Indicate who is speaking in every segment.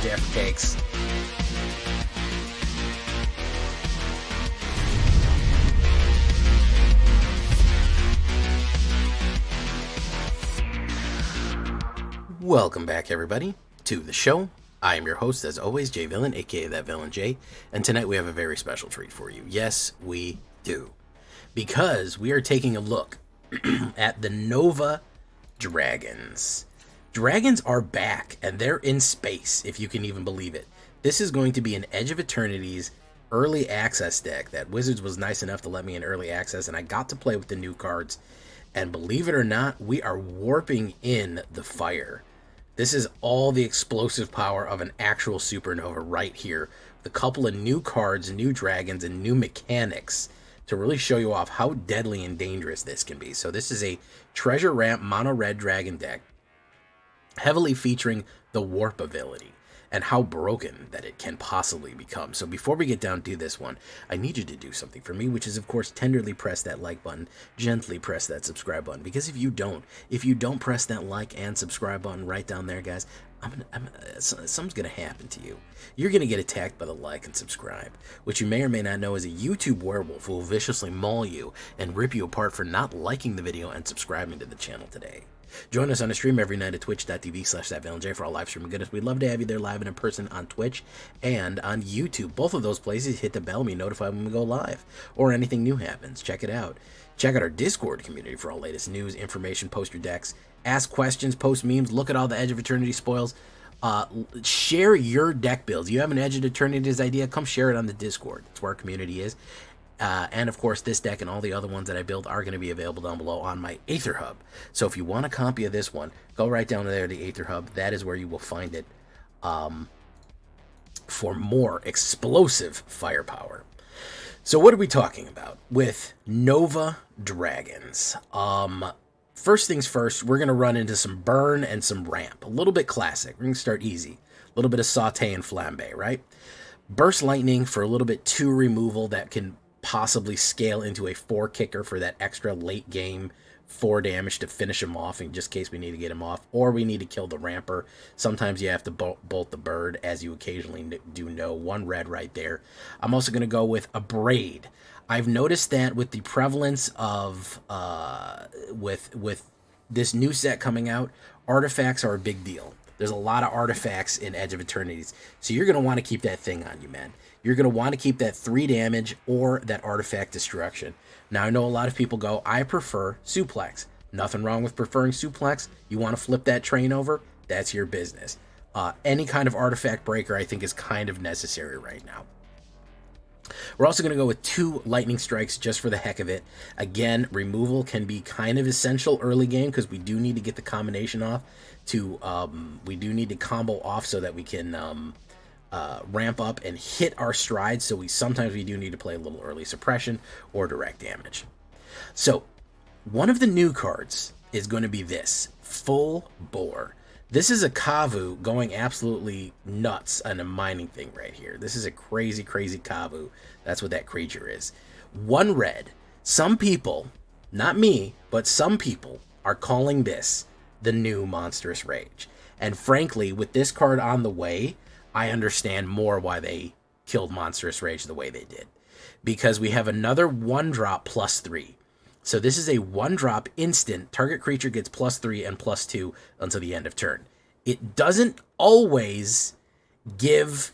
Speaker 1: J for cakes. Welcome back, everybody, to the show. I am your host, as always, J Villain, aka That Villain J, and tonight we have a very special treat for you. Yes, we do. Because we are taking a look at the Nova Dragons. Dragons are back, and they're in space, if you can even believe it. This is going to be an Edge of Eternities early access deck that Wizards was nice enough to let me in early access, and I got to play with the new cards. And believe it or not, we are warping in the fire. This is all the explosive power of an actual supernova right here. With a couple of new cards, new dragons, and new mechanics to really show you off how deadly and dangerous this can be. So this is a treasure ramp mono red dragon deck, heavily featuring the warp ability and how broken that it can possibly become. So before we get down to this one, I need you to do something for me, which is, of course, tenderly press that like button, gently press that subscribe button, because if you don't press that like and subscribe button right down there, guys, something's gonna happen to you. You're gonna get attacked by the like and subscribe, which you may or may not know is a YouTube werewolf who will viciously maul you and rip you apart for not liking the video and subscribing to the channel today. Join us on the stream every night at twitch.tv/thatvillainej for all live streaming goodness. We'd love to have you there live and in person on Twitch and on YouTube. Both of those places, hit the bell and be notified when we go live or anything new happens. Check it out. Check out our Discord community for all latest news, information, post your decks, ask questions, post memes, look at all the Edge of Eternity spoils. Share your deck builds. You have an Edge of Eternities idea, come share it on the Discord. That's where our community is. And of course, this deck and all the other ones that I build are going to be available down below on my AetherHub. So if you want a copy of this one, go right down there to the AetherHub. That is where you will find it for more explosive firepower. So what are we talking about with Nova Dragons? First things first, we're going to run into some burn and some ramp. A little bit classic. We're going to start easy. A little bit of saute and flambe, right? Burst lightning for a little bit 2 removal that can possibly scale into a 4 kicker for that extra late game 4 damage to finish him off in just case we need to get him off, or we need to kill the ramper. Sometimes you have to bolt the bird, as you occasionally do know. 1 red right there. I'm also going to go with a braid. I've noticed that with the prevalence of with this new set coming out, artifacts are a big deal. There's a lot of artifacts in Edge of Eternities, so you're going to want to keep that thing on you, man. You're going to want to keep that 3 damage or that artifact destruction. Now, I know a lot of people go, I prefer suplex. Nothing wrong with preferring suplex. You want to flip that train over? That's your business. Any kind of artifact breaker, I think, is kind of necessary right now. We're also going to go with 2 lightning strikes just for the heck of it. Again, removal can be kind of essential early game because we do need to get the combination off. We do need to combo off so that we can ramp up and hit our stride. So sometimes we do need to play a little early suppression or direct damage. So one of the new cards is going to be this Full Bore. This is a Kavu going absolutely nuts on a mining thing right here. This is a crazy, crazy Kavu. That's what that creature is. 1 red. Some people, not me, but some people are calling this the new Monstrous Rage. And frankly, with this card on the way, I understand more why they killed Monstrous Rage the way they did. Because we have another 1-drop +3. So this is a 1-drop instant. Target creature gets +3 and +2 until the end of turn. It doesn't always give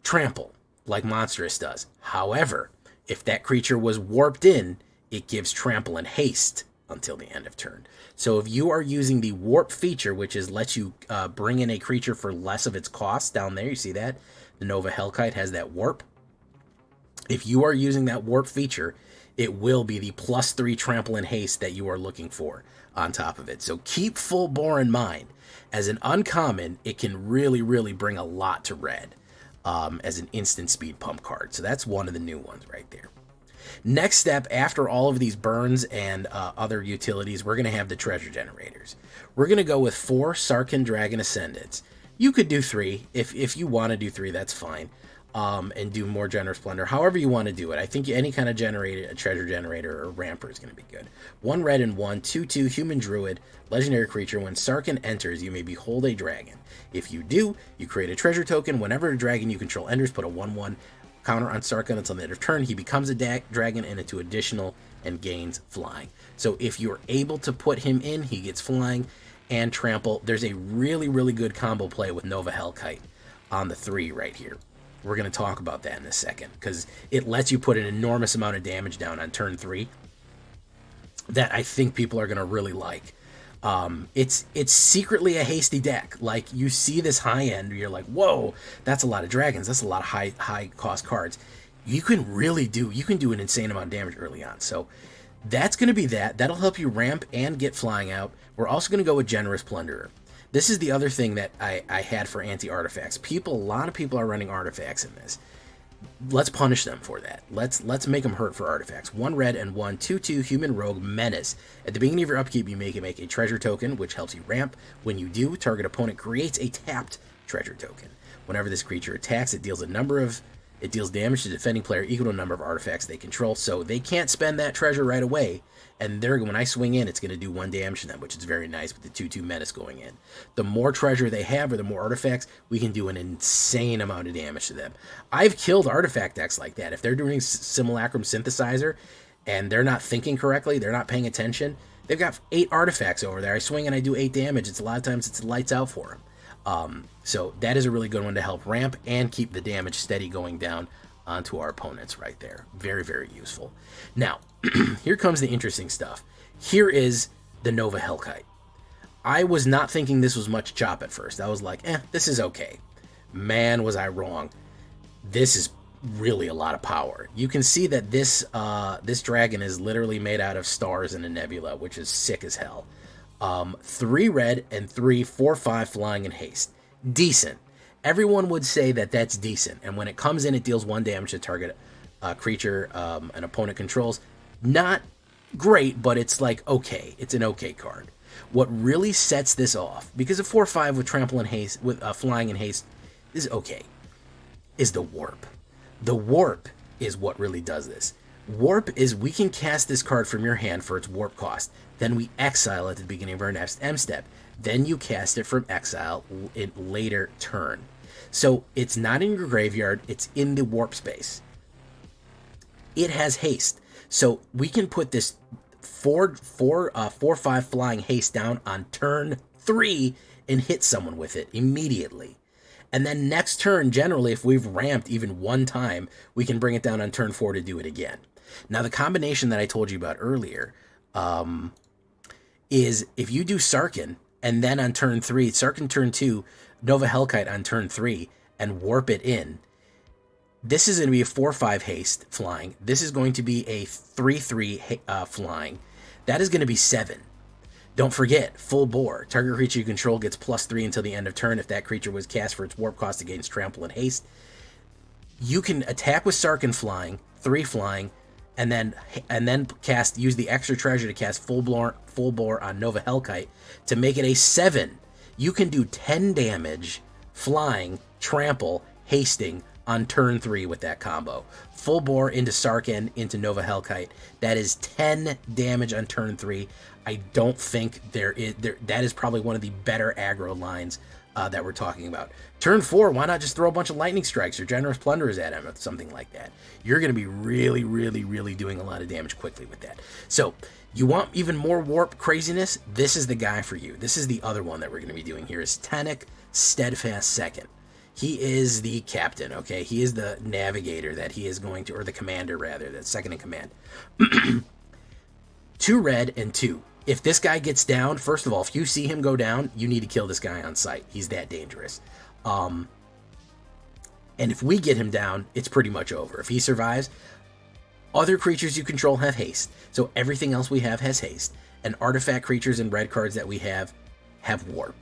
Speaker 1: trample like Monstrous does. However, if that creature was warped in, it gives trample and haste until the end of turn. So if you are using the warp feature, which is lets you bring in a creature for less of its cost down there, you see that? The Nova Hellkite has that warp. If you are using that warp feature, it will be the +3 trample and haste that you are looking for on top of it. So keep Full Bore in mind. As an uncommon, it can really, really bring a lot to red as an instant speed pump card. So that's one of the new ones right there. Next step, after all of these burns and other utilities, we're going to have the treasure generators. We're going to go with 4 Sarkhan Dragon Ascendants. You could do 3. If you want to do 3, that's fine. and do more generous plunder. However you want to do it. I think any kind of generator, a treasure generator or ramper is going to be good. 1 red and 1, 2/2 human druid, legendary creature. When Sarkhan enters, you may behold a dragon. If you do, you create a treasure token. Whenever a dragon you control enters, put a 1/1 counter on Sarkhan until the end of turn. He becomes a dragon and into additional and gains flying. So if you're able to put him in, he gets flying and trample. There's a really, really good combo play with Nova Hellkite on the 3 right here. We're going to talk about that in a second, because it lets you put an enormous amount of damage down on turn 3 that I think people are going to really like. It's secretly a hasty deck. Like, you see this high end, you're like, whoa, that's a lot of dragons. That's a lot of high cost cards. You can do an insane amount of damage early on. So that's going to be that. That'll help you ramp and get flying out. We're also going to go with Generous Plunderer. This is the other thing that I had for anti-artifacts. A lot of people are running artifacts in this. Let's punish them for that. Let's make them hurt for artifacts. 1 red and 1, 2/2 human rogue menace. At the beginning of your upkeep, you make a treasure token, which helps you ramp. When you do, target opponent creates a tapped treasure token. Whenever this creature attacks, it deals damage to defending player equal to the number of artifacts they control. So they can't spend that treasure right away. And when I swing in, it's going to do 1 damage to them, which is very nice with the 2/2 menace going in. The more treasure they have, or the more artifacts, we can do an insane amount of damage to them. I've killed artifact decks like that. If they're doing Simulacrum Synthesizer and they're not thinking correctly, they're not paying attention, they've got 8 artifacts over there. I swing and I do 8 damage. A lot of times it's lights out for them. So that is a really good one to help ramp and keep the damage steady going down onto our opponents right there. Very, very useful. Now, here comes the interesting stuff. Here is the Nova Hellkite. I was not thinking this was much chop at first. I was like, this is okay. Man, was I wrong. This is really a lot of power. You can see that this dragon is literally made out of stars in a nebula, which is sick as hell. 3 red and 3, 4/5 flying and haste. Decent. Everyone would say that that's decent. And when it comes in, it deals 1 damage to target creature an opponent controls. Not great, but it's like okay. It's an okay card. What really sets this off, because a 4/5 with trample and haste, with flying and haste, is okay, is the warp. The warp is what really does this. Warp is we can cast this card from your hand for its warp cost. Then we exile at the beginning of our next M step. Then you cast it from exile in later turn. So it's not in your graveyard, it's in the warp space. It has haste. So we can put this 4/5 flying haste down on turn 3 and hit someone with it immediately. And then next turn, generally, if we've ramped even 1 time, we can bring it down on turn 4 to do it again. Now, the combination that I told you about earlier is if you do Sarkhan, and then on turn 3, Sarkhan turn 2, Nova Hellkite on turn 3, and warp it in, this is going to be a 4/5 haste flying. This is going to be a 3/3 flying. That is going to be 7. Don't forget, full bore. Target creature you control gets +3 until the end of turn if that creature was cast for its warp cost against trample and haste. You can attack with Sarkhan flying, 3 flying, and then use the extra treasure to cast full bore on Nova Hellkite to make it a 7. You can do 10 damage flying, trample, hasting on turn 3 with that combo. Full bore into Sarkhan, into Nova Hellkite. That is 10 damage on turn 3. I don't think that is probably one of the better aggro lines that we're talking about. Turn 4, why not just throw a bunch of lightning strikes or generous plunderers at him or something like that? You're going to be really, really, really doing a lot of damage quickly with that. So you want even more warp craziness? This is the guy for you. This is the other one that we're going to be doing here is Tanic Steadfast Second. He is the captain, okay? He is the navigator that he is going to, or the commander rather, that's second in command. 2 red and 2. If this guy gets down, first of all, if you see him go down, you need to kill this guy on sight. He's that dangerous. And if we get him down, it's pretty much over. If he survives, other creatures you control have haste. So everything else we have has haste. And artifact creatures and red cards that we have warp.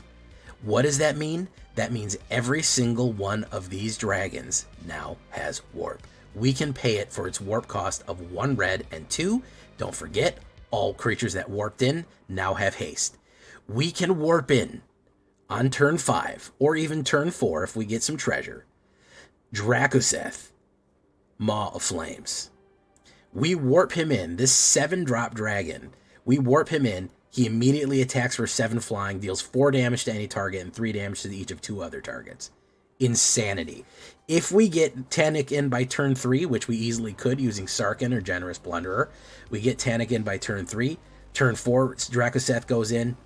Speaker 1: What does that mean? That means every single one of these dragons now has warp. We can pay it for its warp cost of 1 red and 2. Don't forget, all creatures that warped in now have haste. We can warp in on turn 5 or even turn 4 if we get some treasure. Dracoseth, Maw of Flames. We warp him in. This 7-drop dragon, we warp him in. He immediately attacks for 7 flying, deals 4 damage to any target and 3 damage to each of 2 other targets. Insanity. If we get Tanic in by turn 3, which we easily could using Sarkhan or Generous Blunderer, we get Tanic in by turn 3. Turn 4, Dracoseth goes in.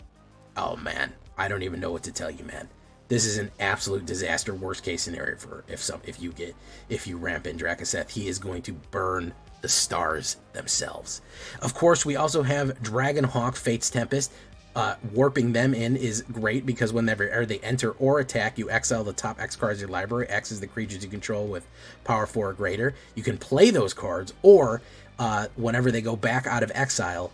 Speaker 1: Oh man, I don't even know what to tell you, man. This is an absolute disaster, worst case scenario for if you ramp in Dracoseth. He is going to burn the stars themselves. Of course, we also have Dragonhawk, Fate's Tempest. Warping them in is great because whenever they enter or attack, you exile the top X cards of your library. X is the creatures you control with power 4 or greater. You can play those cards, or whenever they go back out of exile,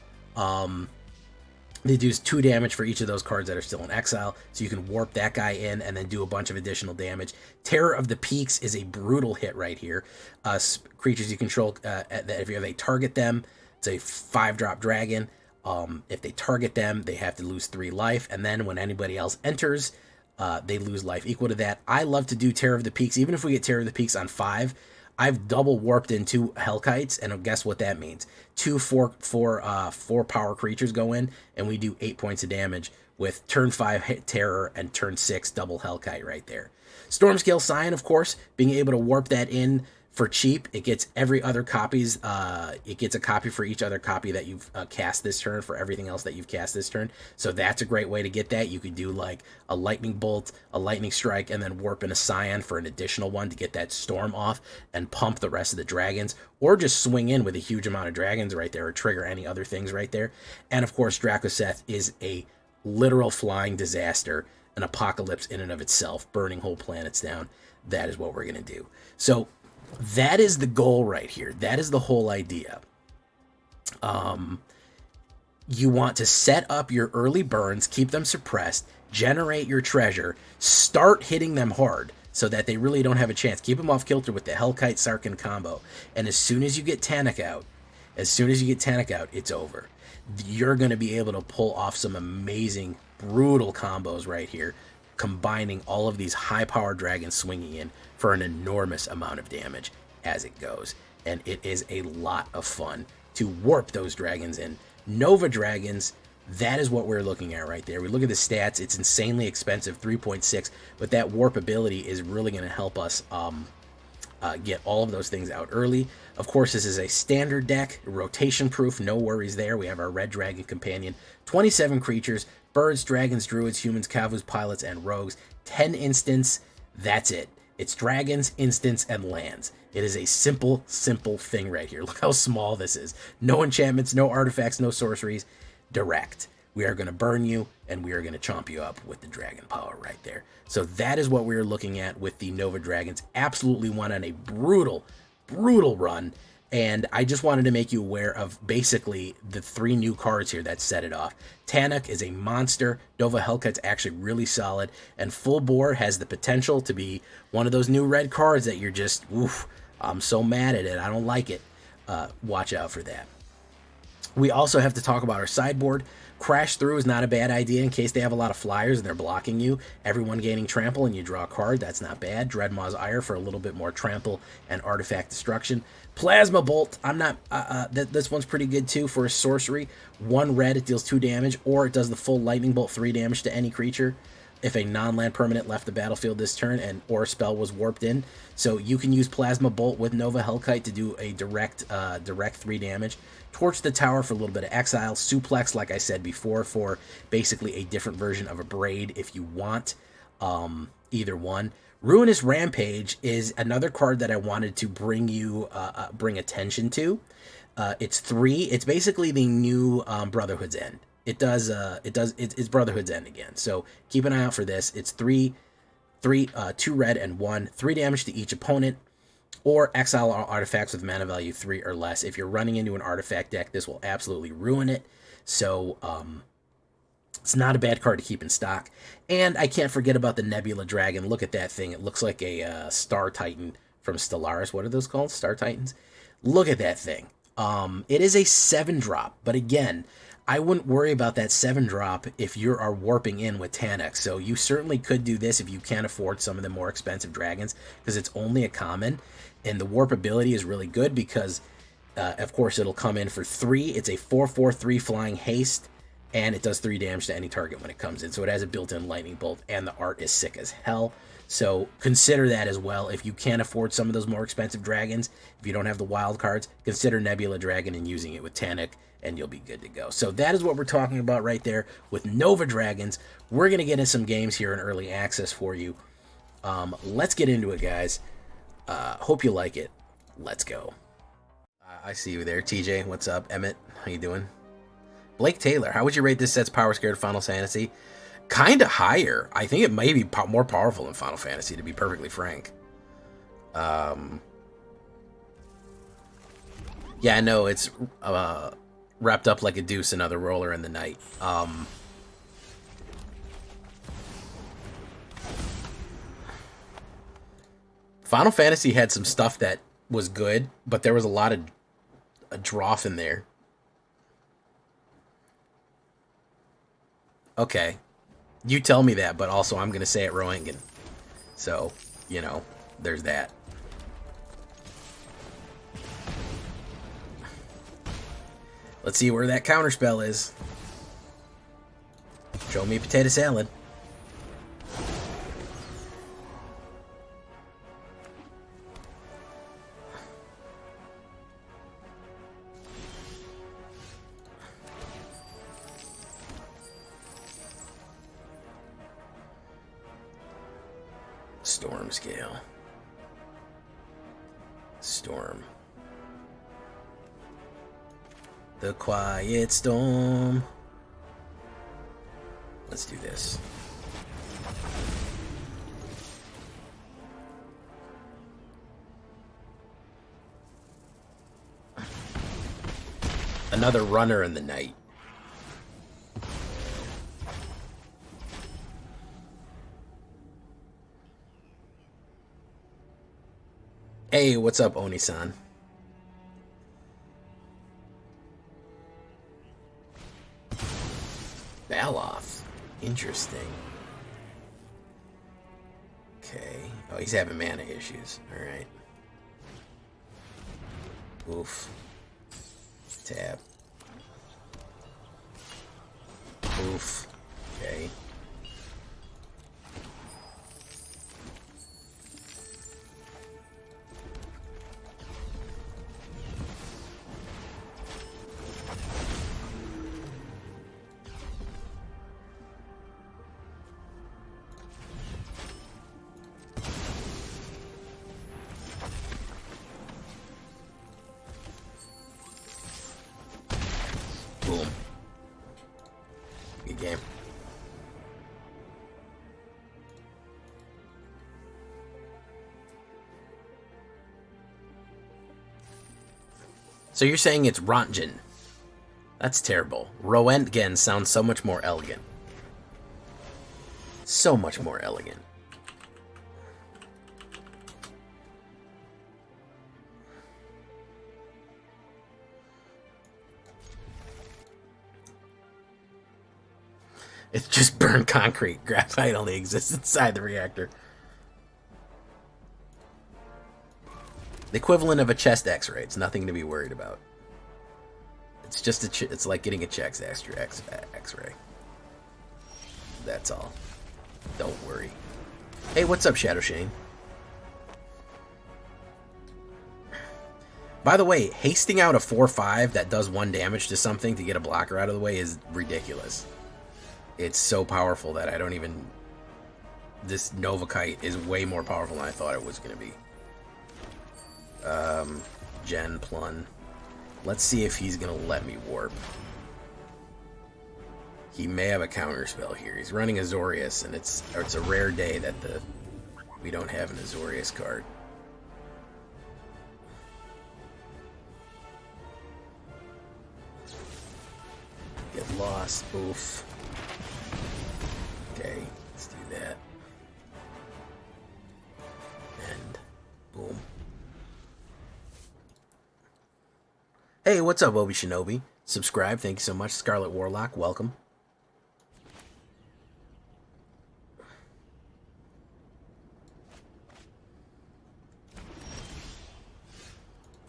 Speaker 1: they do 2 damage for each of those cards that are still in exile, so you can warp that guy in and then do a bunch of additional damage. Terror of the Peaks is a brutal hit right here. Creatures you control, if they target them, it's a 5-drop dragon. If they target them, they have to lose 3 life, and then when anybody else enters, they lose life equal to that. I love to do Terror of the Peaks. Even if we get Terror of the Peaks on 5, I've double warped in 2 Hellkites, and guess what that means? 2 4 power creatures go in, and we do 8 points of damage with turn 5 hit Terror and turn 6 double Hellkite right there. Stormscale Scion, of course, being able to warp that in for cheap. It gets every other copies. It gets a copy for each other copy that you've cast this turn for everything else that you've cast this turn. So that's a great way to get that. You could do like a lightning bolt, a lightning strike, and then warp in a Scion for an additional one to get that storm off and pump the rest of the dragons, or just swing in with a huge amount of dragons right there, or trigger any other things right there. And of course, Dracoseth is a literal flying disaster, an apocalypse in and of itself, burning whole planets down. That is what we're gonna do. So that is the goal right here. That is the whole idea. You want to set up your early burns, keep them suppressed, generate your treasure, start hitting them hard so that they really don't have a chance. Keep them off kilter with the Hellkite Sarkhan combo. And as soon as you get Tanic out, it's over. You're going to be able to pull off some amazing, brutal combos right here, combining all of these high-powered dragons swinging in for an enormous amount of damage as it goes. And it is a lot of fun to warp those dragons in. Nova dragons, that is what we're looking at right there. We look at the stats, it's insanely expensive, 3.6, but that warp ability is really going to help us get all of those things out early. Of course, this is a standard deck, rotation proof, no worries there. We have our red dragon companion, 27 creatures, birds, dragons, druids, humans, kavus, pilots, and rogues, 10 instants, that's it. It's dragons, instants, and lands. It is a simple, simple thing right here. Look how small this is. No enchantments, no artifacts, no sorceries. Direct. We are going to burn you, and we are going to chomp you up with the dragon power right there. So that is what we are looking at with the Nova Dragons. Absolutely went on a brutal, brutal run. And I just wanted to make you aware of basically the 3 new cards here that set it off. Tanic is a monster. Nova Hellkite's actually really solid. And Full Bore has the potential to be one of those new red cards that you're just, oof, I'm so mad at it. I don't like it. Watch out for that. We also have to talk about our sideboard. Crash Through is not a bad idea in case they have a lot of flyers and they're blocking you. Everyone gaining trample and you draw a card, that's not bad. Dreadmaw's Ire for a little bit more trample and artifact destruction. Plasma Bolt, this one's pretty good too for a sorcery. 1 red, it deals 2 damage, or it does the full lightning bolt 3 damage to any creature if a non-land permanent left the battlefield this turn and or spell was warped in. So you can use Plasma Bolt with Nova Hellkite to do a direct 3 damage. Torch the Tower for a little bit of exile. Suplex, like I said before, for basically a different version of a Braid if you want either one. Ruinous Rampage is another card that I wanted to bring attention to. It's 3. It's basically the new Brotherhood's End. It's Brotherhood's End again. So keep an eye out for this. It's 2 red and 1, 3 damage to each opponent, or exile all artifacts with mana value 3 or less. If you're running into an artifact deck, this will absolutely ruin it. So it's not a bad card to keep in stock. And I can't forget about the Nebula Dragon. Look at that thing. It looks like a Star Titan from Stellaris. What are those called? Star Titans? Look at that thing. It is a 7-drop, but again, I wouldn't worry about that 7-drop if you are warping in with Tanic. So you certainly could do this if you can't afford some of the more expensive dragons, because it's only a common, and the warp ability is really good because, of course, it'll come in for 3. It's a 4/4/3 flying haste, and it does 3 damage to any target when it comes in. So it has a built-in lightning bolt, and the art is sick as hell. So consider that as well. If you can't afford some of those more expensive dragons, if you don't have the wild cards, consider Nebula Dragon and using it with Tanic, and you'll be good to go. So that is what we're talking about right there with Nova Dragons. We're going to get in some games here in early access for you. Let's get into it, guys. Hope you like it. Let's go. I see you there, TJ. What's up? Emmett, how you doing? Blake Taylor, how would you rate this set's power scared Final Fantasy? Kind of higher. I think it may be more powerful than Final Fantasy, to be perfectly frank. Yeah, no, it's wrapped up like a deuce, another roller in the night. Final Fantasy had some stuff that was good, but there was a lot of a droff in there. Okay. You tell me that, but also I'm going to say it Roentgen. So, you know, there's that. Let's see where that counterspell is. Show me potato salad. Storm scale. Storm. The quiet storm. Let's do this. Another runner in the night. Hey, what's up, Oni-san? Baloth. Interesting. Okay. Oh, he's having mana issues. Alright. Oof. Tab. Oof. Okay. Boom. Good game. So you're saying it's Rontgen? That's terrible. Roentgen sounds so much more elegant. So much more elegant. It's just burned concrete. Graphite only exists inside the reactor. The equivalent of a chest X-ray. It's nothing to be worried about. It's just it's like getting a chest X-ray. That's all. Don't worry. Hey, what's up, Shadow Shane? By the way, hasting out a 4/5 that does 1 damage to something to get a blocker out of the way is ridiculous. It's so powerful that I don't even... This Nova Kite is way more powerful than I thought it was going to be. Gen Plun. Let's see if he's going to let me warp. He may have a counter spell here. He's running Azorius, and it's a rare day that we don't have an Azorius card. Get lost. Oof. Okay, let's do that. And boom. Hey, what's up, Obi Shinobi? subscribe. Thank you so much. Scarlet Warlock, welcome.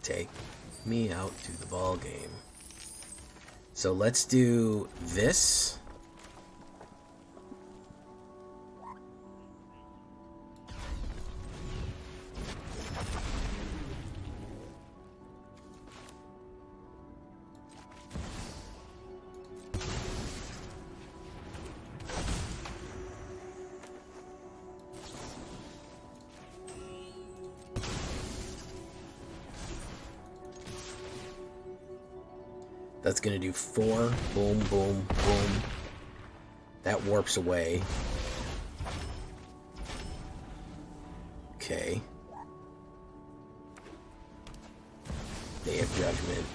Speaker 1: Take me out to the ball game. So let's do this. That's going to do 4. Boom, boom, boom. That warps away. Okay. Day of Judgment.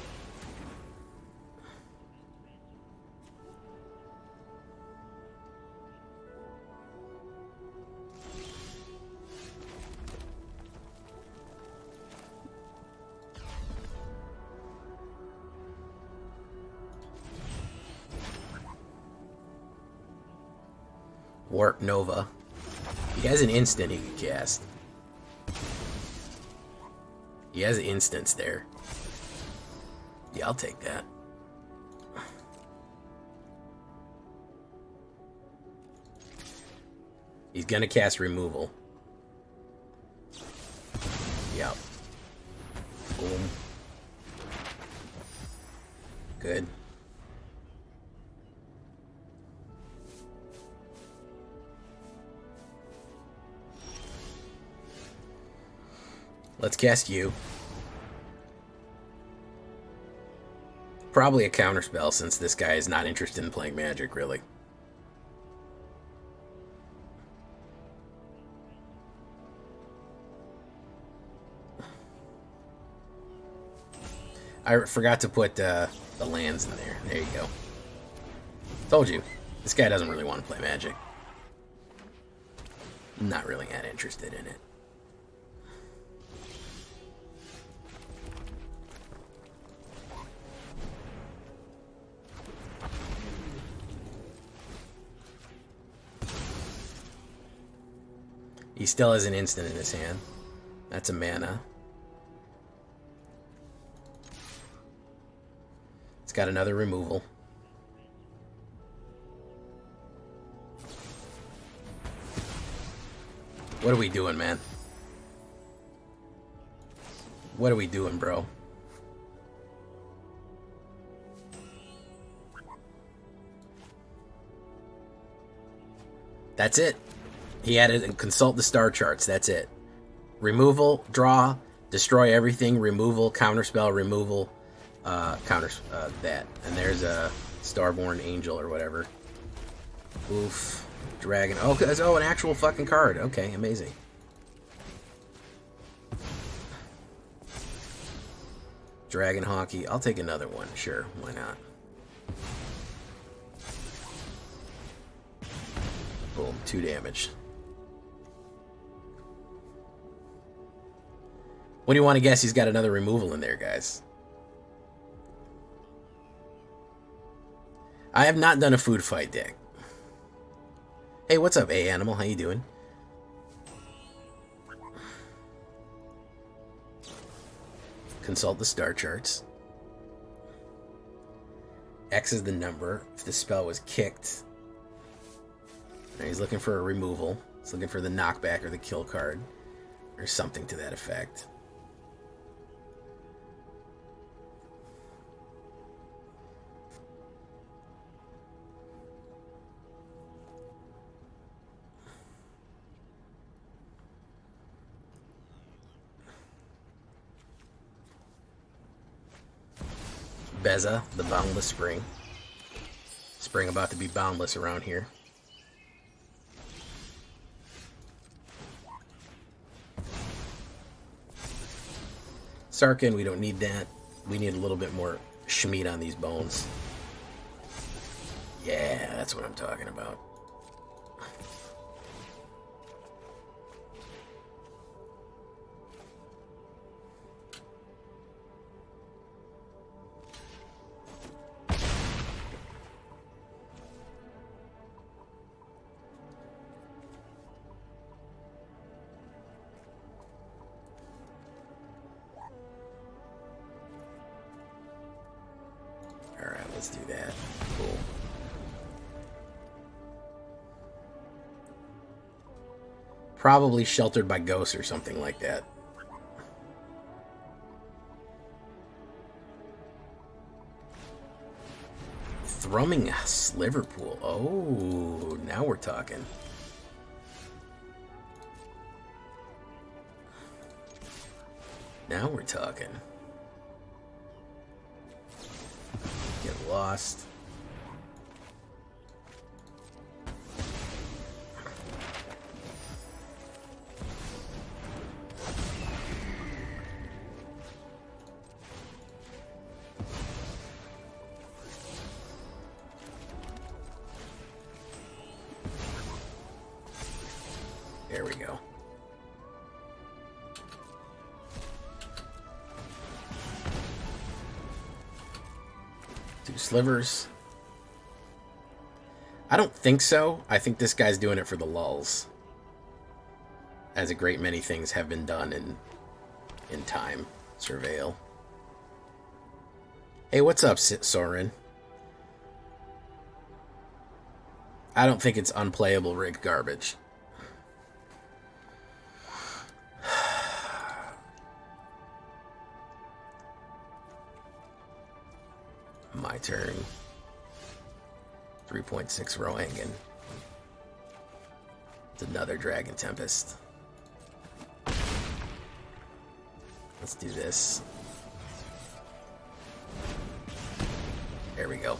Speaker 1: Warp Nova. He has an instant he can cast. He has an instance there. Yeah, I'll take that. He's gonna cast removal. Yep. Boom. Good. Let's cast you. Probably a counterspell since this guy is not interested in playing Magic, really. I forgot to put the lands in there. There you go. Told you. This guy doesn't really want to play Magic. Not really that interested in it. He still has an instant in his hand. That's a mana. It's got another removal. What are we doing, man? What are we doing, bro? That's it. He added and consult the star charts. That's it. Removal, draw, destroy everything, removal, counterspell, removal, that. And there's a Starborn Angel or whatever. Oof. Dragon. Oh, an actual fucking card. Okay, amazing. Dragon Hockey. I'll take another one. Sure, why not? Boom, 2 damage. What do you want to guess? He's got another removal in there, guys. I have not done a food fight deck. Hey, what's up, A-Animal? How you doing? Consult the star charts. X is the number. If the spell was kicked. Right, he's looking for a removal. He's looking for the knockback or the kill card. Or something to that effect. Beza, the Boundless Spring. Spring about to be boundless around here. Sarkin, we don't need that. We need a little bit more schmeat on these bones. Yeah, that's what I'm talking about. Let's do that. Cool. Probably sheltered by ghosts or something like that. Thrumming Sliverpool. Oh, now we're talking. Now we're talking. Get lost. There we go. Two slivers. I don't think so. I think this guy's doing it for the lulls. As a great many things have been done in time. Surveil. Hey, what's up, Soren? I don't think it's unplayable rigged garbage. My turn. 3.6 Roangan. It's another Dragon Tempest. Let's do this. There we go.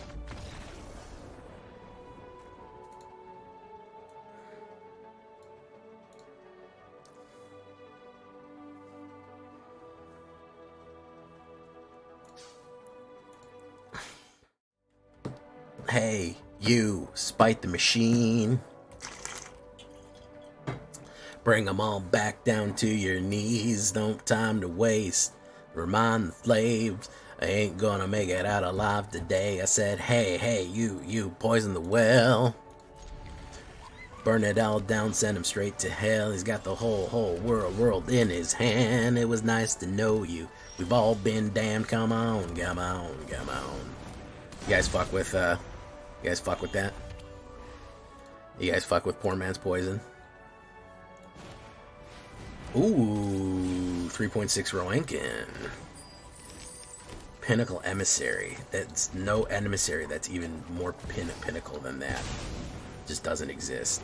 Speaker 1: Hey, you, spite the machine. Bring them all back down to your knees. Don't time to waste. Remind the slaves, I ain't gonna make it out alive today. I said, hey, you, poison the well. Burn it all down, send him straight to hell. He's got the whole world in his hand. It was nice to know you. We've all been damned. Come on. You guys fuck with, you guys fuck with that? You guys fuck with poor man's poison? Ooh, 3.6 Roangan. Pinnacle Emissary. That's no emissary that's even more pinnacle than that. Just doesn't exist.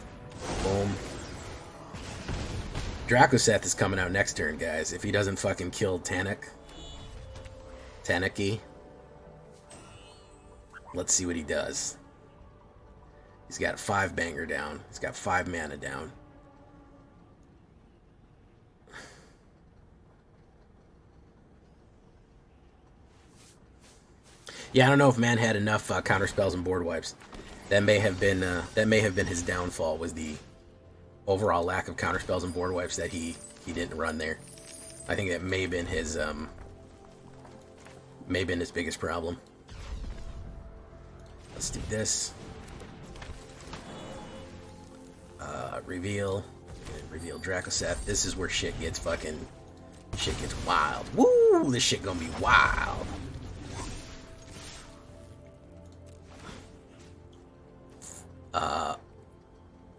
Speaker 1: Boom. Dracoseth is coming out next turn, guys. If he doesn't fucking kill Tanaki. Let's see what he does. He's got 5 banger down. He's got 5 mana down. Yeah, I don't know if man had enough counter spells and board wipes. That may have been his downfall, was the overall lack of counter spells and board wipes that he didn't run there. I think that may have been his biggest problem. Let's do this. Reveal Dracoseth. This is where shit gets wild. Woo! This shit gonna be wild.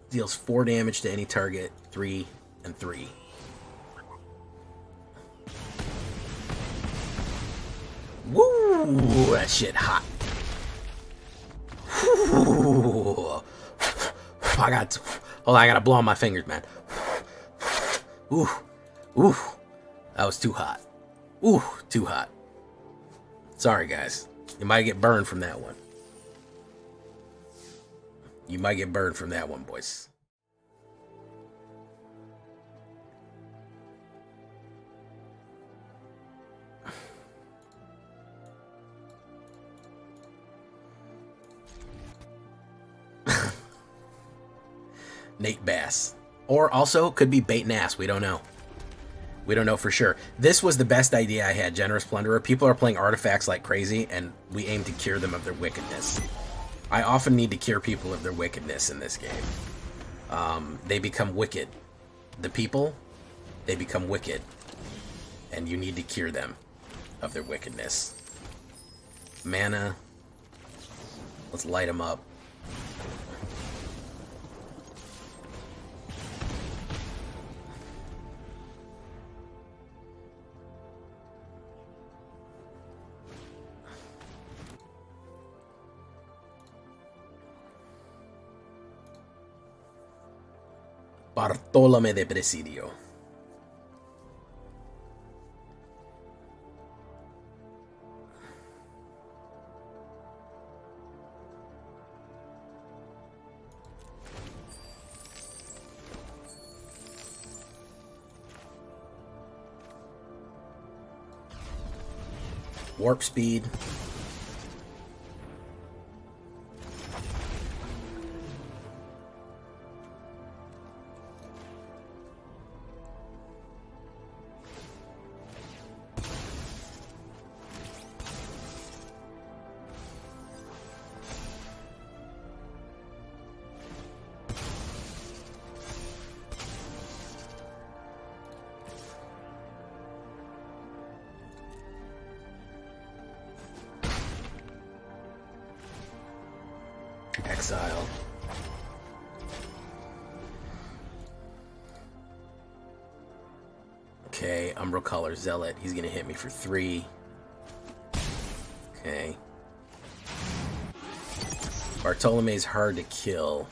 Speaker 1: Deals 4 damage to any target, 3 and 3. Woo! That shit hot. Woo. I gotta blow on my fingers, man. Ooh. That was too hot. Ooh, too hot. Sorry, guys. You might get burned from that one. You might get burned from that one, boys. Nate Bass. Or also, could be Bait and Ass. We don't know. We don't know for sure. This was the best idea I had, Generous Plunderer. People are playing artifacts like crazy, and we aim to cure them of their wickedness. I often need to cure people of their wickedness in this game. They become wicked. The people, they become wicked. And you need to cure them of their wickedness. Mana, Let's light him up. Bartolome de Presidio. Warp speed. Exile. Okay, Umbral Color Zealot. He's gonna hit me for 3. Okay. Bartolome's hard to kill.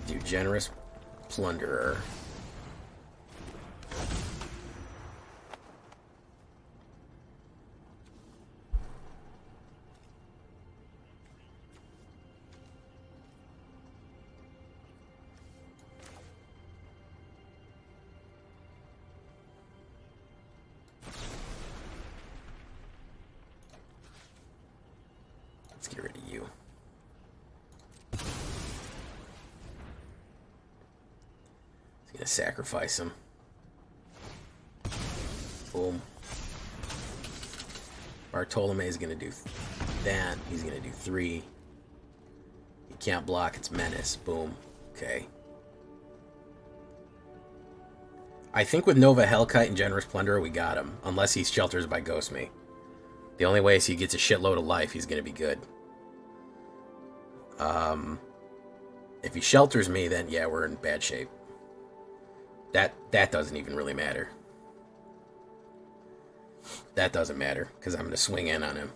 Speaker 1: Do Generous Plunderer. Let's get rid of you. He's gonna sacrifice him. Boom. Bartolome is gonna do that. He's gonna do 3. He can't block. It's Menace. Boom. Okay. I think with Nova Hellkite and Generous Plunderer, we got him. Unless he shelters by Ghost Me. The only way is he gets a shitload of life, he's gonna be good. If he shelters me, then yeah, we're in bad shape. That doesn't even really matter. That doesn't matter, because I'm gonna swing in on him.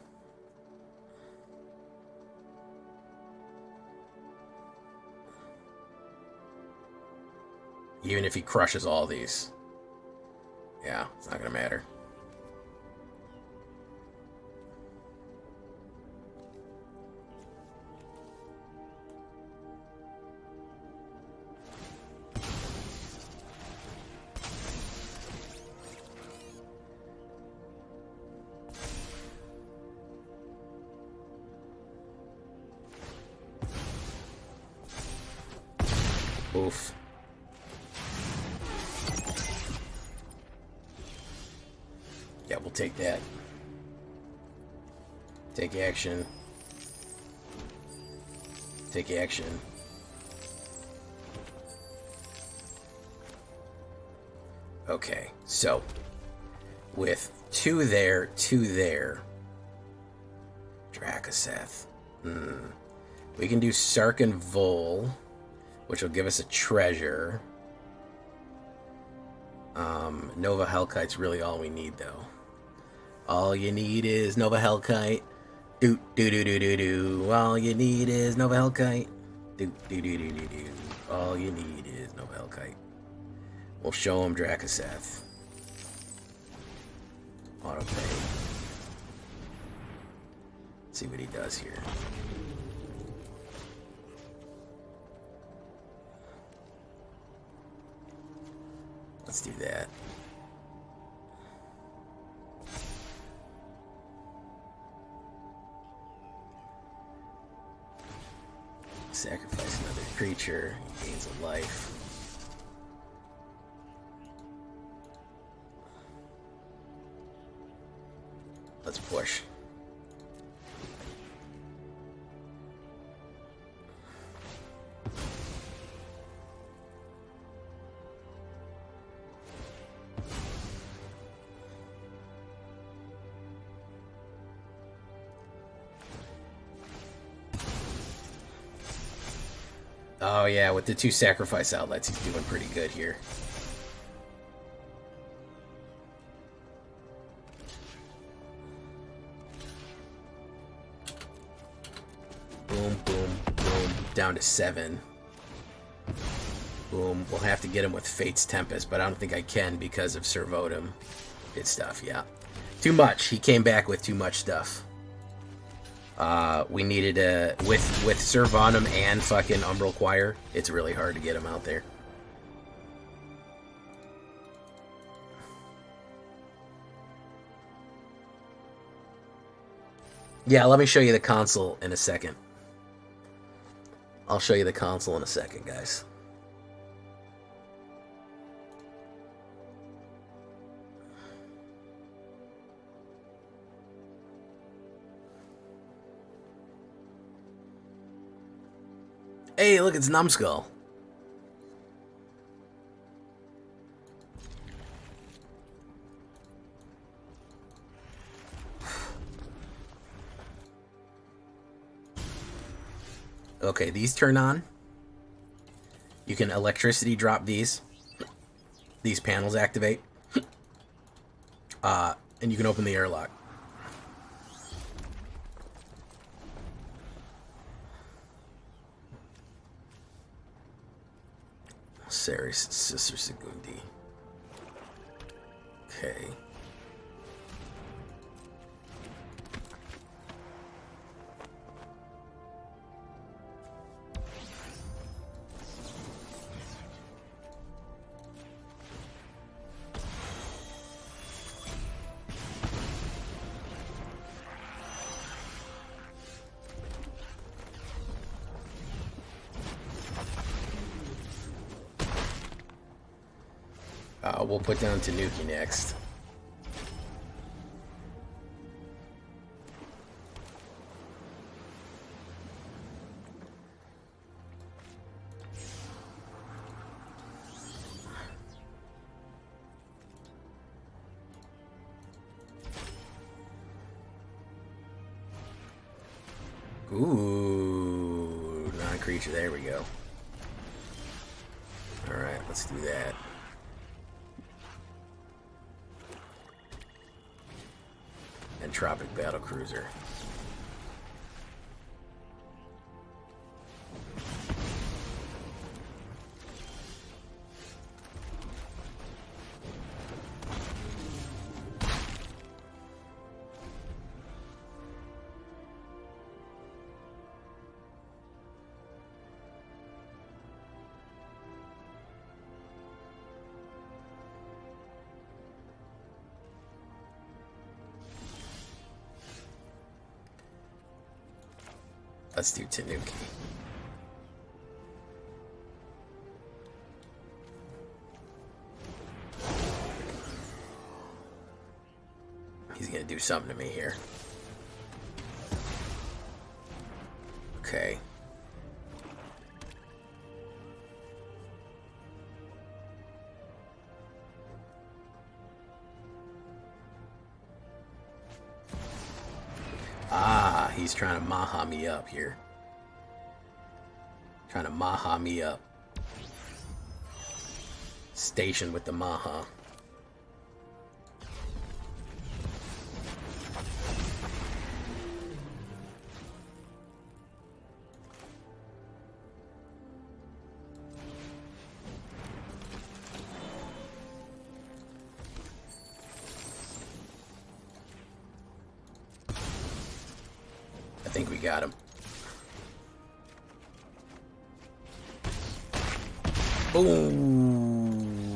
Speaker 1: Even if he crushes all these. Yeah, it's not gonna matter. Oof. Yeah, we'll take that. Take action. Take action. Okay, so with 2 there, 2 there. Drakaseth. We can do Sarkin Vol, which will give us a treasure. Nova Hellkite's really all we need, though. All you need is Nova Hellkite. Do do do do do do. All you need is Nova Hellkite. Do do do do do do. All you need is Nova Hellkite. We'll show him Drakaseth. Autopay. Let's see what he does here. Let's do that. Sacrifice another creature. He gains a life. Let's push. Oh yeah, with the 2 sacrifice outlets, he's doing pretty good here. Boom, boom, boom. Down to 7. Boom. We'll have to get him with Fate's Tempest, but I don't think I can because of Servotum. Good stuff, yeah. Too much. He came back with too much stuff. We needed a... With Servotum and fucking Umbral Choir, it's really hard to get him out there. Yeah, let me show you the console in a second. I'll show you the console in a second, guys. Hey, look, it's Numbskull. Okay, these turn on. You can electricity drop these. These panels activate. And you can open the airlock. Ceres, Sister Segundi. Okay. We'll put down Tanuki next. Ooh, non-creature. There we go. All right, let's do that. Tropic Battlecruiser. Let's do Tanuki. He's gonna do something to me here. Okay. He's trying to Maha me up here. Trying to Maha me up. Station with the Maha. I think we got him. Ooh.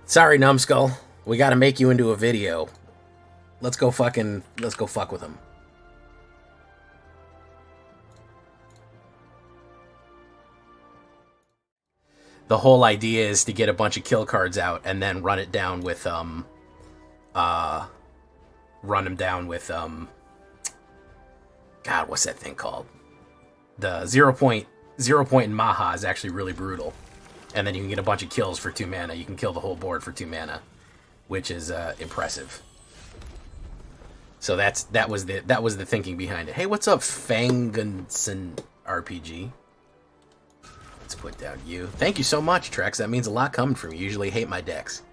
Speaker 1: Sorry, Numbskull. We gotta make you into a video. Let's go fuck with him. The whole idea is to get a bunch of kill cards out and then run it down with run him down with God, what's that thing called? The 0 point in Maha is actually really brutal, and then you can get a bunch of kills for 2 mana. You can kill the whole board for 2 mana, which is impressive. So that was the thinking behind it. Hey, what's up, Fangensen? RPG. Let's put down you. Thank you so much, Trex. That means a lot coming from you. Usually hate my decks.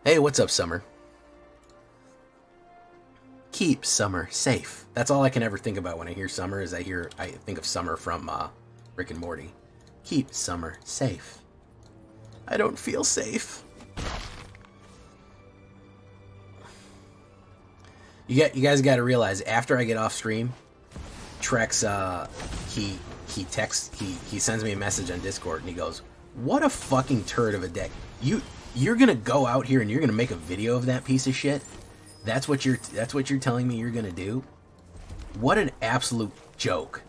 Speaker 1: Hey, what's up, Summer? Keep Summer safe. That's all I can ever think about when I hear Summer. I think of Summer from Rick and Morty. Keep Summer safe. I don't feel safe. You guys got to realize, after I get off stream, Trex he sends me a message on Discord and he goes, "What a fucking turd of a deck. You're gonna go out here and you're gonna make a video of that piece of shit? That's what you're telling me you're gonna do? What an absolute joke."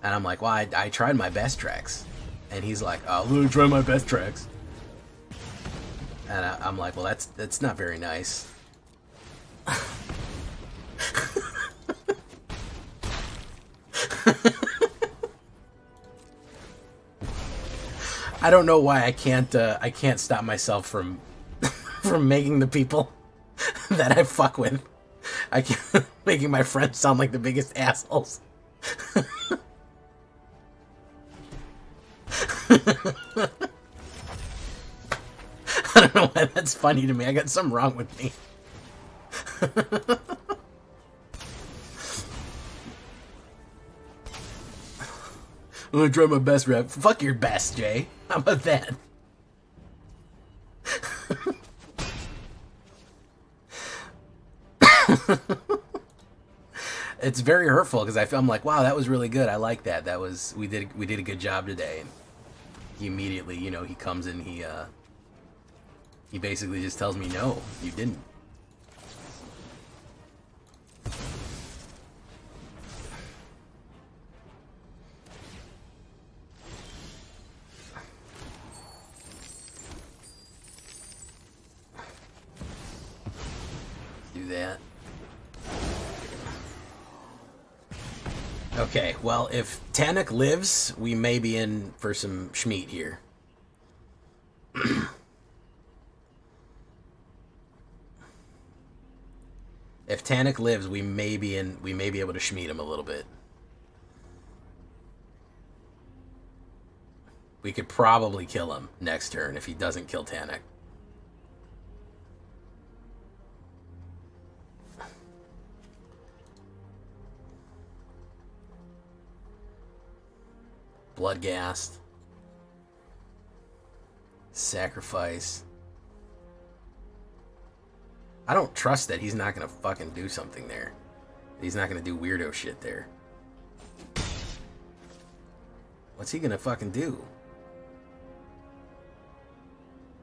Speaker 1: And I'm like, "Well, I tried my best, Trex." And he's like, "Oh, I'm gonna try my best, Trex." And I'm like, "Well, that's not very nice." I don't know why I can't stop myself from from making the people that I fuck with, making my friends sound like the biggest assholes. I don't know why that's funny to me. I got something wrong with me. I'm gonna try my best, rep. Fuck your best, Jay. How about that? It's very hurtful because I'm like, wow, that was really good. I like that. We did a good job today. And he immediately, he comes in. He basically just tells me, no, you didn't. That. Okay, well, if Tanuk lives, we may be in for some schmeat here. If Tanuk lives, we may be able to schmeat him a little bit. We could probably kill him next turn if he doesn't kill Tanuk. Bloodghast. Sacrifice. I don't trust that he's not gonna fucking do something there. He's not gonna do weirdo shit there. What's he gonna fucking do?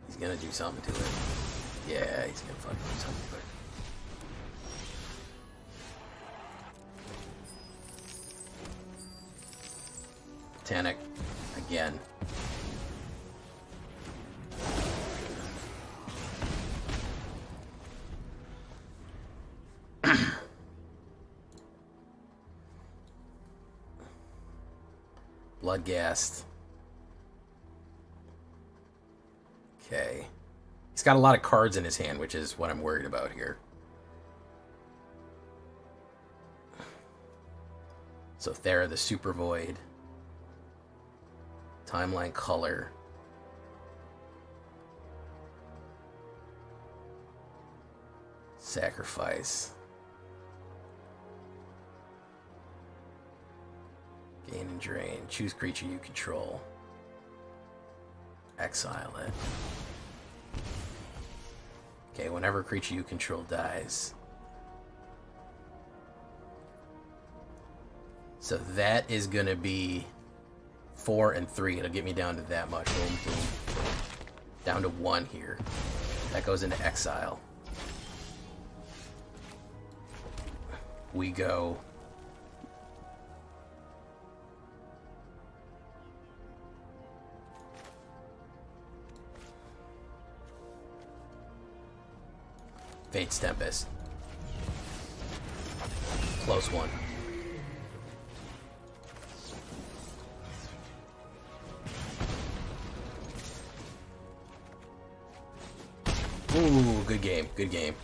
Speaker 1: He's gonna do something to it. Yeah, he's gonna fucking do something to it. Tanuk again. Bloodghast. Okay. He's got a lot of cards in his hand, which is what I'm worried about here. So Thera the Super Void. Timeline Color. Sacrifice. Gain and drain. Choose creature you control. Exile it. Okay, whenever a creature you control dies. So that is going to be 4 and 3. It'll get me down to that much. Boom, boom. Down to 1 here. That goes into exile. We go. Fate's Tempest. Close one. Ooh, good game, good game.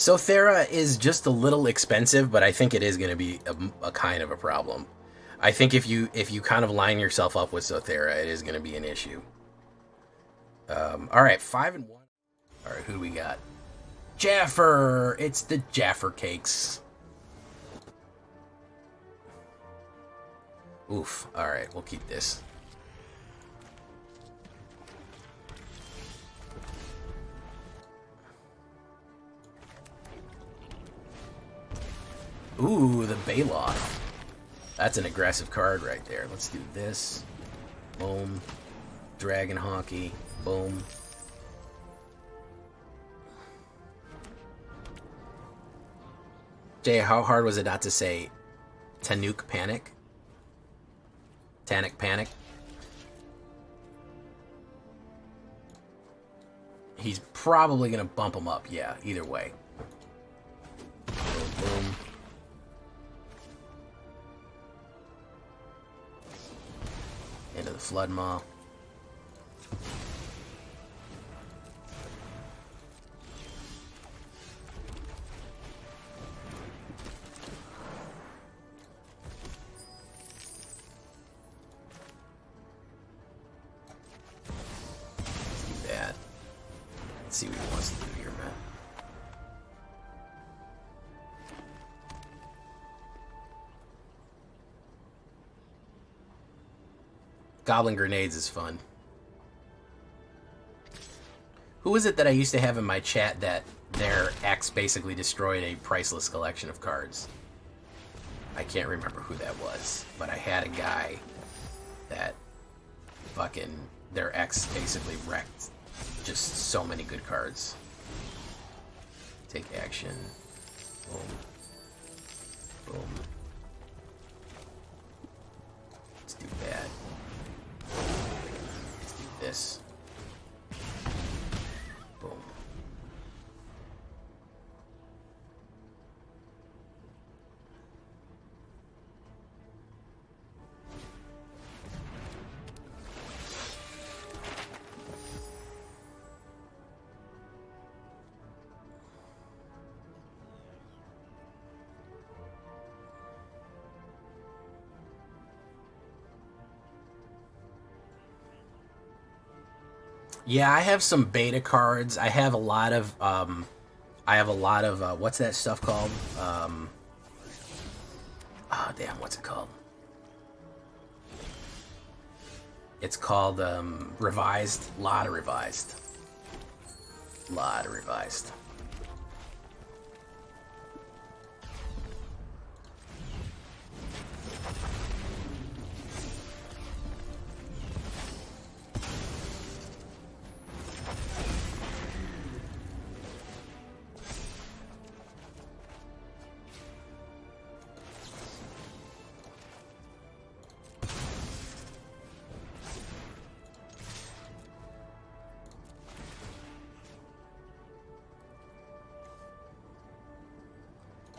Speaker 1: Sothera is just a little expensive, but I think it is going to be a kind of a problem. I think if you kind of line yourself up with Sothera, it is going to be an issue. All right, 5 and 1. All right, who do we got? Jaffer. It's the Jaffer cakes. Oof. All right, we'll keep this. Ooh, the Baloth. That's an aggressive card right there. Let's do this. Boom. Dragon Hockey. Boom. Jay, how hard was it not to say Tanuk Panic? Tanic Panic? He's probably going to bump him up. Yeah, either way. Boom, boom. Into the Flood Maw. Let's see what he wants to do here, man. Goblin Grenades is fun. Who was it that I used to have in my chat that their ex basically destroyed a priceless collection of cards? I can't remember who that was, but I had a guy that fucking their ex basically wrecked just so many good cards. Take action. Boom. Boom. Let's do that. Let's do this. Boom. Yeah, I have some beta cards. I have a lot of what's that stuff called? Oh damn, what's it called? It's called revised. Lot of revised.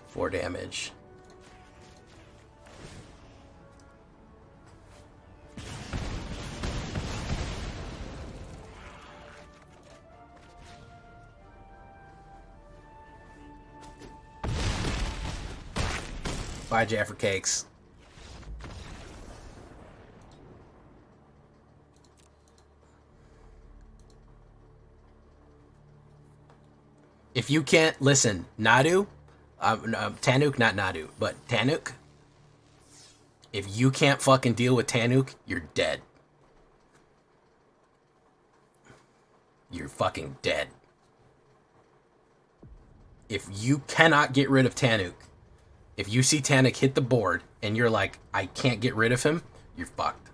Speaker 1: 4 damage. Bye, Jaffer Cakes. If you can't listen, Nadu, Tanuk, not Nadu, but Tanuk. If you can't fucking deal with Tanuk, you're dead. You're fucking dead. If you cannot get rid of Tanuk, if you see Tanuk hit the board and you're like, I can't get rid of him, you're fucked.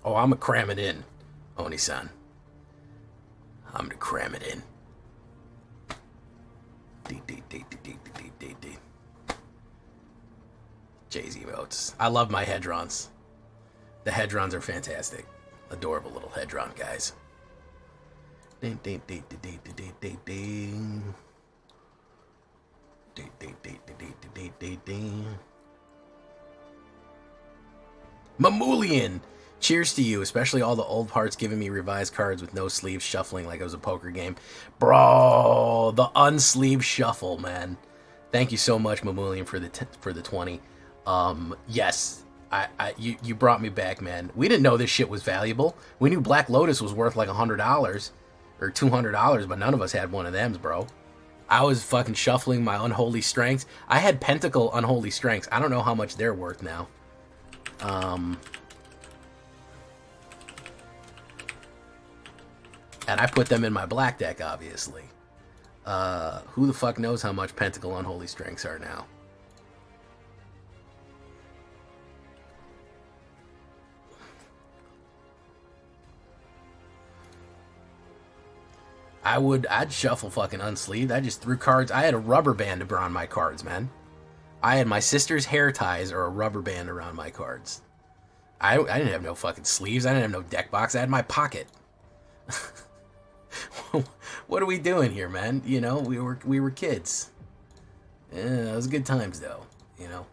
Speaker 1: Oh, I'm gonna cram it in, Oni-san. I'm gonna cram it in. Jay's emotes. I love my Hedrons. The Hedrons are fantastic. Adorable little Hedron guys. Ding ding ding ding ding ding ding ding. Ding ding ding ding ding ding ding. Mamulian! Cheers to you, especially all the old parts giving me revised cards with no sleeves, shuffling like it was a poker game. Bro, the unsleeved shuffle, man. Thank you so much, Mamulian, for the 20. Yes, you brought me back, man. We didn't know this shit was valuable. We knew Black Lotus was worth like $100 or $200, but none of us had one of them, bro. I was fucking shuffling my Unholy Strengths. I had Pentacle Unholy Strengths. I don't know how much they're worth now. And I put them in my black deck, obviously. Who the fuck knows how much Pentacle Unholy Strengths are now? I'd shuffle fucking unsleeved. I just threw cards. I had a rubber band around my cards, man. I had my sister's hair ties or a rubber band around my cards. I didn't have no fucking sleeves. I didn't have no deck box. I had my pocket. What are we doing here, man? You know, we were kids. Yeah, it was good times though, you know.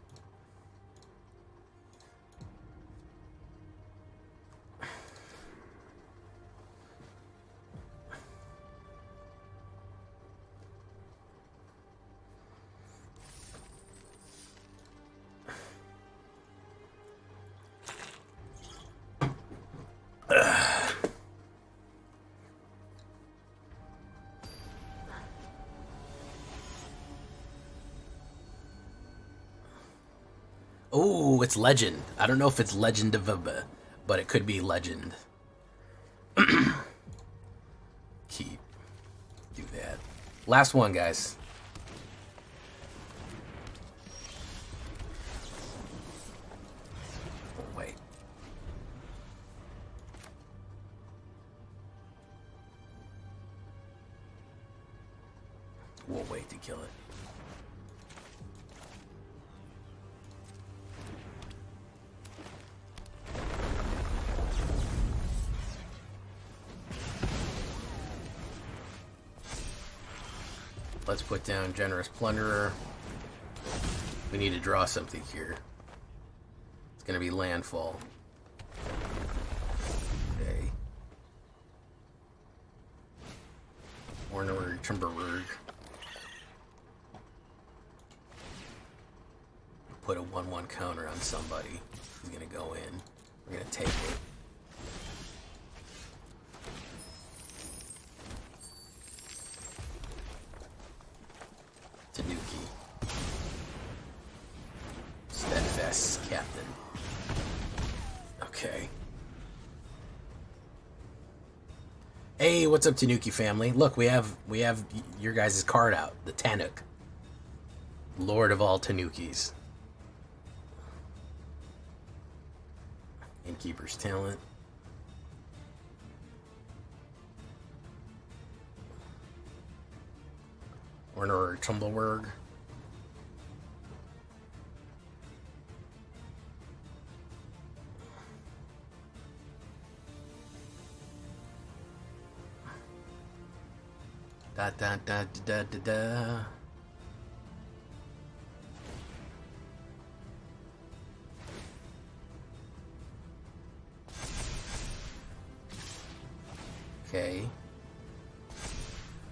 Speaker 1: Oh, it's Legend. I don't know if it's Legend of but it could be Legend. Keep. Do that. Last one, guys. Oh, wait. We'll wait to kill it. Let's put down Generous Plunderer. We need to draw something here. It's going to be Landfall. Okay. Ornament Timberwurg. Put a 1/1 counter on somebody who's going to go in. We're going to take it. Tanuki. Steadfast Captain. Okay. Hey, what's up, Tanuki family? Look, we have your guys' card out, the Tanuk, Lord of all Tanukis. Innkeeper's Talent. Ornor Tumblewerg. Da da da da da da. Okay.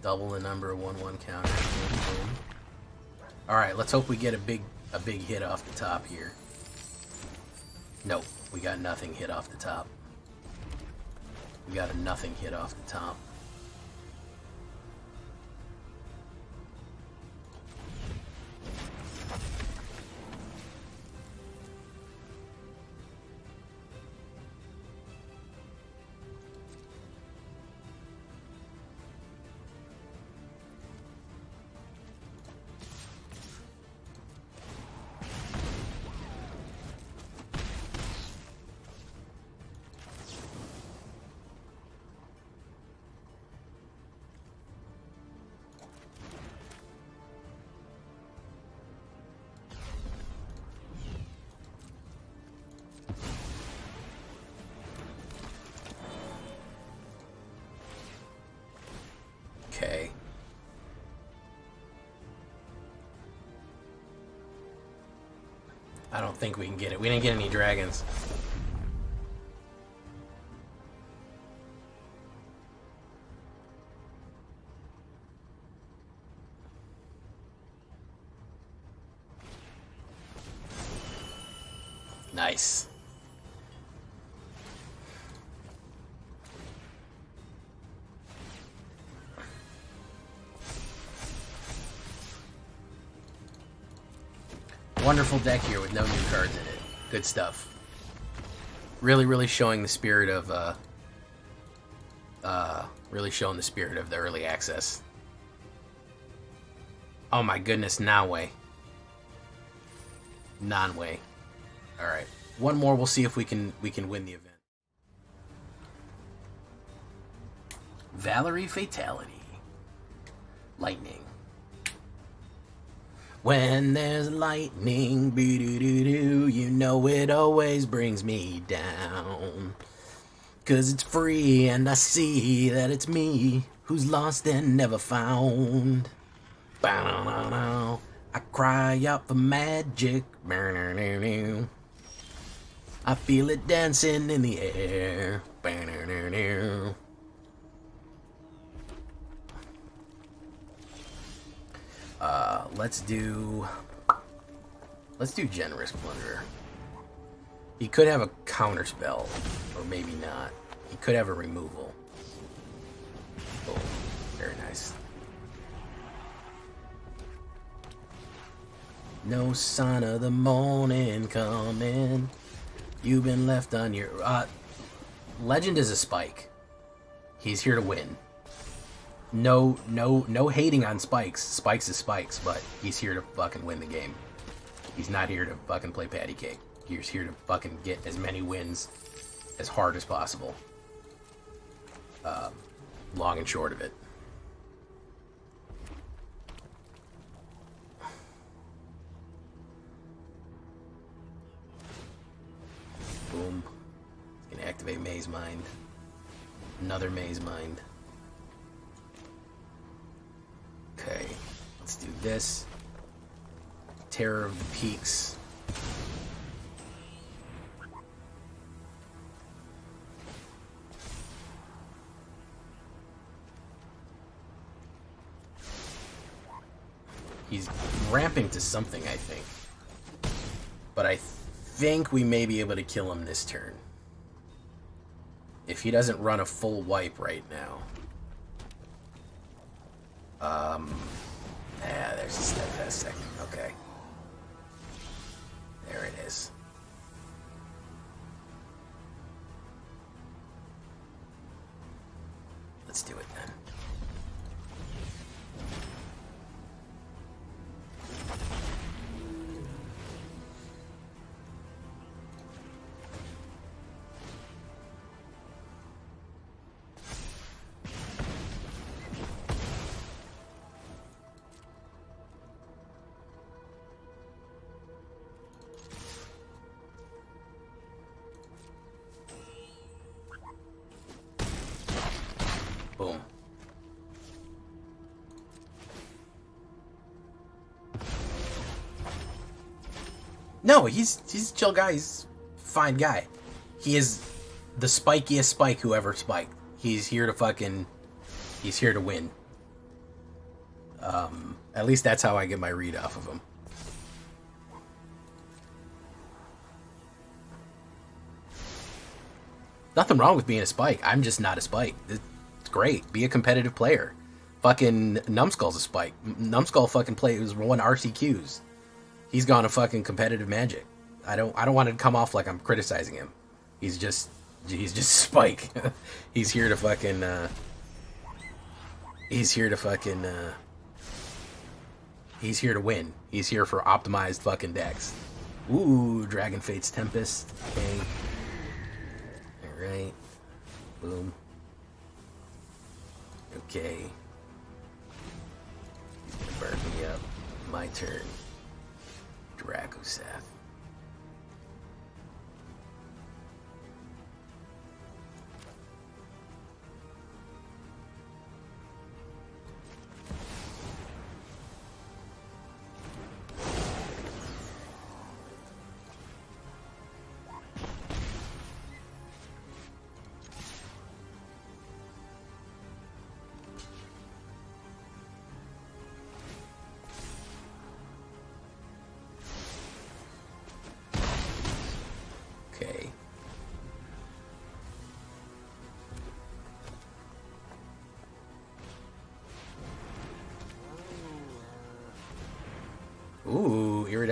Speaker 1: Double the number of 1/1 counters. All right, let's hope we get a big hit off the top here. Nope, we got nothing hit off the top. We got a nothing hit off the top. Okay. I don't think we can get it. We didn't get any dragons. Nice. Wonderful deck here with no new cards in it. Good stuff. Really, really showing the spirit of the early access. Oh my goodness, non-way. Non-way. Alright. One more, we'll see if we can win the event. Valerie Fatality. Lightning. When there's lightning, boo-doo-doo-doo, you know it always brings me down. 'Cause it's free and I see that it's me who's lost and never found. Bow-now-now. I cry out for magic. I feel it dancing in the air. Let's do Generous Plunderer. He could have a counter spell, or maybe not. He could have a removal. Oh, very nice. No sign of the morning coming. You've been left on your... Legend is a spike. He's here to win. No hating on Spikes. Spikes is Spikes, but he's here to fucking win the game. He's not here to fucking play patty cake. He's here to fucking get as many wins as hard as possible. Long and short of it. Boom. He's gonna activate Maze Mind. Another Maze Mind. Okay, let's do this. Terror of the Peaks. He's ramping to something, I think. But I think we may be able to kill him this turn. If he doesn't run a full wipe right now. Yeah, there's a steadfast second. Okay. There it is. Let's do it then. Boom. No, he's a chill guy. He's a fine guy. He is the spikiest spike who ever spiked. He's here to fucking... He's here to win. At least that's how I get my read off of him. Nothing wrong with being a spike. I'm just not a spike. It's great. Be a competitive player. Fucking Numbskull's a spike. Numbskull fucking was won RCQs. He's gone to fucking competitive Magic. I don't want to come off like I'm criticizing him. He's just Spike. He's here to fucking he's here to win. He's here for optimized fucking decks. Ooh, Dragon Fate's Tempest. Okay. Alright. Boom. Okay. He's gonna burn me up. My turn. Dragoseth.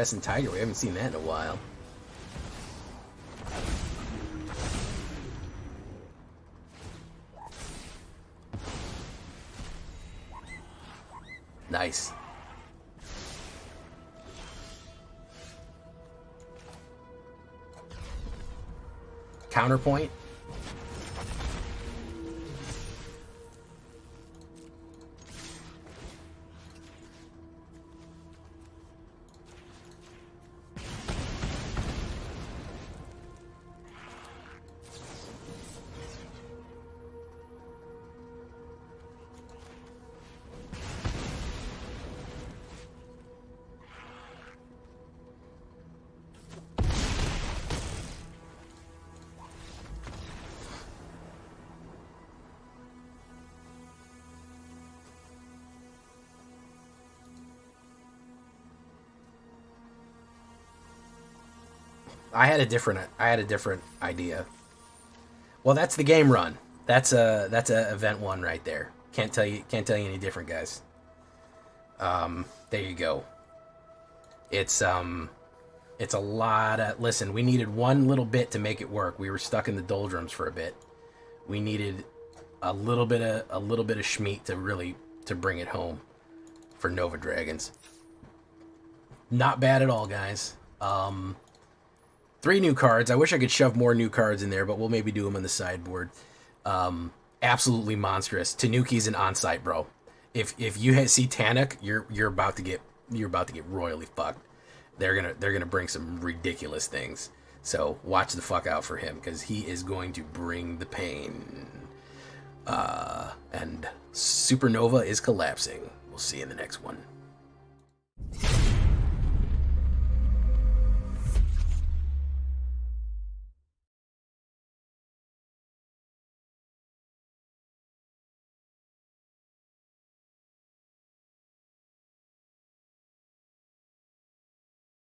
Speaker 1: Iridescent Tiger. We haven't seen that in a while. Nice. Counterpoint. I had a different idea. Well, that's the game run. That's a event one right there. Can't tell you any different, guys. There you go. It's a lot of, listen, we needed one little bit to make it work. We were stuck in the doldrums for a bit. We needed a little bit of schmeat to bring it home for Nova Dragons. Not bad at all, guys. 3 new cards. I wish I could shove more new cards in there, but we'll maybe do them on the sideboard. Absolutely monstrous. Tanuki's an on-site, bro. If you see Tanuk, you're about to get royally fucked. They're gonna bring some ridiculous things. So watch the fuck out for him, because he is going to bring the pain. And Supernova is collapsing. We'll see you in the next one.